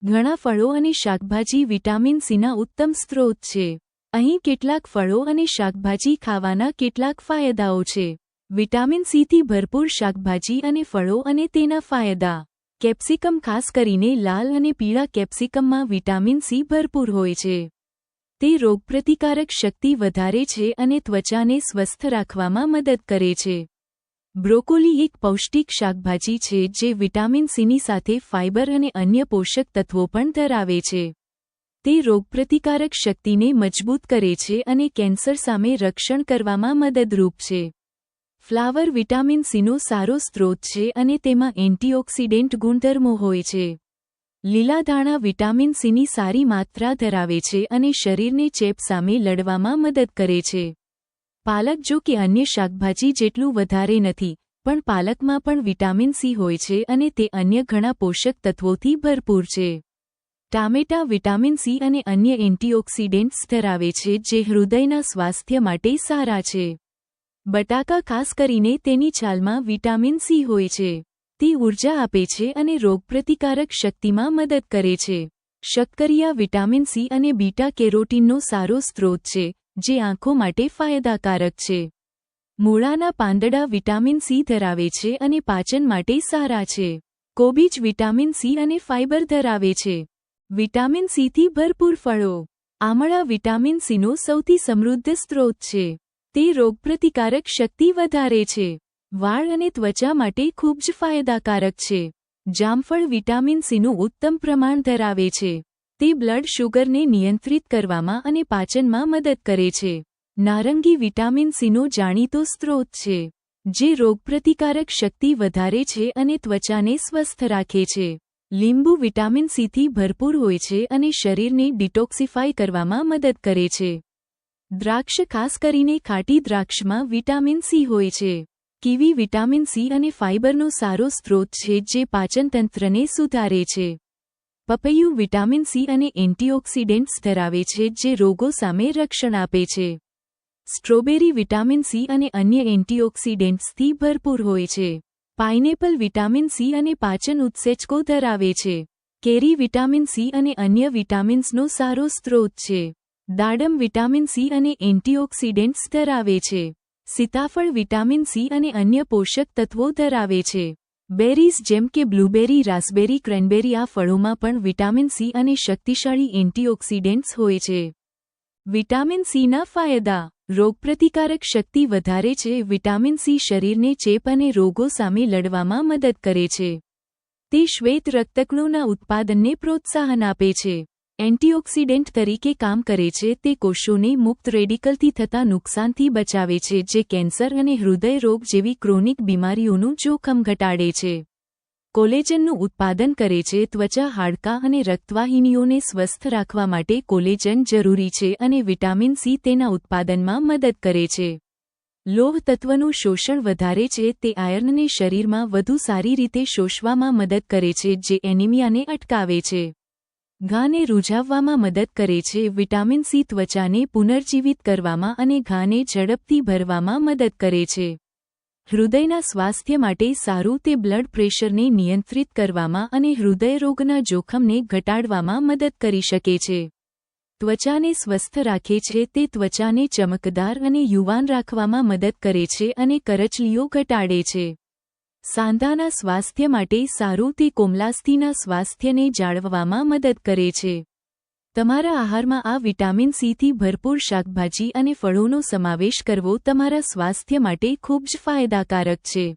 ઘણા ફળો અને શાકભાજી વિટામિન સીના ઉત્તમ સ્ત્રોત છે. અહીં કેટલાક ફળો અને શાકભાજી ખાવાના કેટલાક ફાયદાઓ છે. વિટામિન સીથી ભરપૂર શાકભાજી અને ફળો અને તેના ફાયદા. કેપ્સિકમ ખાસ કરીને લાલ અને પીળા કેપ્સિકમમાં વિટામિન સી ભરપૂર હોય છે. તે રોગપ્રતિકારક શક્તિ વધારે છે અને ત્વચાને સ્વસ્થ રાખવામાં મદદ કરે છે. બ્રોકોલી એક પૌષ્ટિક શાકભાજી છે જે વિટામિન સીની સાથે ફાઇબર અને અન્ય પોષક તત્વો પણ ધરાવે છે. તે રોગપ્રતિકારક શક્તિને મજબૂત કરે છે અને કેન્સર સામે રક્ષણ કરવામાં મદદરૂપ છે. ફ્લાવર વિટામિન સીનો સારો સ્ત્રોત છે અને તેમાં એન્ટીઓક્સિડન્ટ ગુણધર્મો હોય છે. લીલા ધાણા વિટામિન સીની સારી માત્રા ધરાવે છે અને શરીરને ચેપ સામે લડવામાં મદદ કરે છે. પાલક જો કે અન્ય શાકભાજી જેટલું વધારે નથી, પણ પાલકમાં પણ વિટામિન સી હોય છે અને તે અન્ય ઘણા પોષક તત્વોથી ભરપૂર છે. ટામેટાં વિટામિન સી અને અન્ય એન્ટીઓક્સિડન્ટ્સ ધરાવે છે જે હૃદયના સ્વાસ્થ્ય માટે સારા છે. બટાકા ખાસ કરીને તેની છાલમાં વિટામિન સી હોય છે. તે ઊર્જા આપે છે અને રોગપ્રતિકારક શક્તિમાં મદદ કરે છે. શક્કરિયા વિટામિન સી અને બીટા કેરોટીનનો સારો સ્ત્રોત છે, જે આંખો માટે ફાયદાકારક છે. મૂળાના પાંદડા વિટામિન સી ધરાવે છે અને પાચન માટે સારા છે. કોબીજ વિટામિન સી અને ફાઇબર ધરાવે છે. વિટામિન સીથી ભરપૂર ફળો. આમળા વિટામિન સીનો સૌથી સમૃદ્ધ સ્ત્રોત છે. તે રોગપ્રતિકારક શક્તિ વધારે છે. વાળ અને ત્વચા માટે ખૂબ જ ફાયદાકારક છે. જામફળ વિટામિન સીનું ઉત્તમ પ્રમાણ ધરાવે છે. તે બ્લડ શુગરને નિયંત્રિત કરવામાં અને પાચનમાં મદદ કરે છે. નારંગી વિટામિન સીનો જાણીતો સ્ત્રોત છે, જે રોગપ્રતિકારક શક્તિ વધારે છે અને ત્વચાને સ્વસ્થ રાખે છે. લીંબુ વિટામિન સીથી ભરપૂર હોય છે અને શરીરને ડિટોક્સિફાય કરવામાં મદદ કરે છે. દ્રાક્ષ ખાસ કરીને ખાટી દ્રાક્ષમાં વિટામિન સી હોય છે. કીવી વિટામિન સી અને ફાઇબરનો સારો સ્ત્રોત છે જે પાચનતંત્રને સુધારે છે. પપૈયું વિટામિન સી અને એન્ટીઓક્સિડન્ટ્સ ધરાવે છે જે રોગો સામે રક્ષણ આપે છે. સ્ટ્રોબેરી વિટામિન સી અને અન્ય એન્ટીઓક્સિડન્ટ્સથી ભરપૂર હોય છે. પાઇનેપલ વિટામિન સી અને પાચન ઉત્સેચકો ધરાવે છે. કેરી વિટામિન સી અને અન્ય વિટામિન્સનો સારો સ્ત્રોત છે. દાડમ વિટામિન સી અને એન્ટીઓક્સિડન્ટ્સ ધરાવે છે. સીતાફળ વિટામિન સી અને અન્ય પોષક તત્વો ધરાવે છે. બેરીઝ જેમ કે બ્લૂબેરી, રાસબેરી, ક્રેનબેરી આ ફળોમાં પણ વિટામિન સી અને શક્તિશાળી એન્ટીઓક્સિડન્ટ્સ હોય છે. વિટામિન સીના ફાયદા. રોગપ્રતિકારક શક્તિ વધારે છે. વિટામિન સી શરીરને ચેપ અને રોગો સામે લડવામાં મદદ કરે છે. તે શ્વેત રક્તકણોના ઉત્પાદનને પ્રોત્સાહન આપે છે. એન્ટીઓક્સિડન્ટ તરીકે કામ કરે છે. તે કોષોને મુક્ત રેડિકલથી થતા નુકસાનથી બચાવે છે જે કેન્સર અને હૃદય રોગ જેવી ક્રોનિક બીમારીઓનું જોખમ ઘટાડે છે. કોલેજનનું ઉત્પાદન કરે છે. ત્વચા, હાડકાં અને રક્તવાહિનીઓને સ્વસ્થ રાખવા માટે કોલેજન જરૂરી છે અને વિટામિન સી તેના ઉત્પાદનમાં મદદ કરે છે. લોહ તત્વનું શોષણ વધારે છે. તે આયર્નને શરીરમાં વધુ સારી રીતે શોષવામાં મદદ કરે છે જે એનિમિયાને અટકાવે છે. ઘાને રૂઝાવવામાં મદદ કરે છે. વિટામિન સી ત્વચાને પુનર્જીવિત કરવામાં અને ઘાને ઝડપથી ભરવામાં મદદ કરે છે. હૃદયના સ્વાસ્થ્ય માટે સારું. તે બ્લડ પ્રેશરને નિયંત્રિત કરવામાં અને હૃદયરોગના જોખમને ઘટાડવામાં મદદ કરી શકે છે. ત્વચાને સ્વસ્થ રાખે છે. તે ત્વચાને ચમકદાર અને યુવાન રાખવામાં મદદ કરે છે અને કરચલીઓ ઘટાડે છે. સાંધાના સ્વાસ્થ્ય માટે સારું. તે કોમલાસ્થિના સ્વાસ્થ્યને જાળવવામાં મદદ કરે છે. તમારા આહારમાં આ વિટામિન સીથી ભરપૂર શાકભાજી અને ફળોનો સમાવેશ કરવો તમારા સ્વાસ્થ્ય માટે ખૂબ જ ફાયદાકારક છે.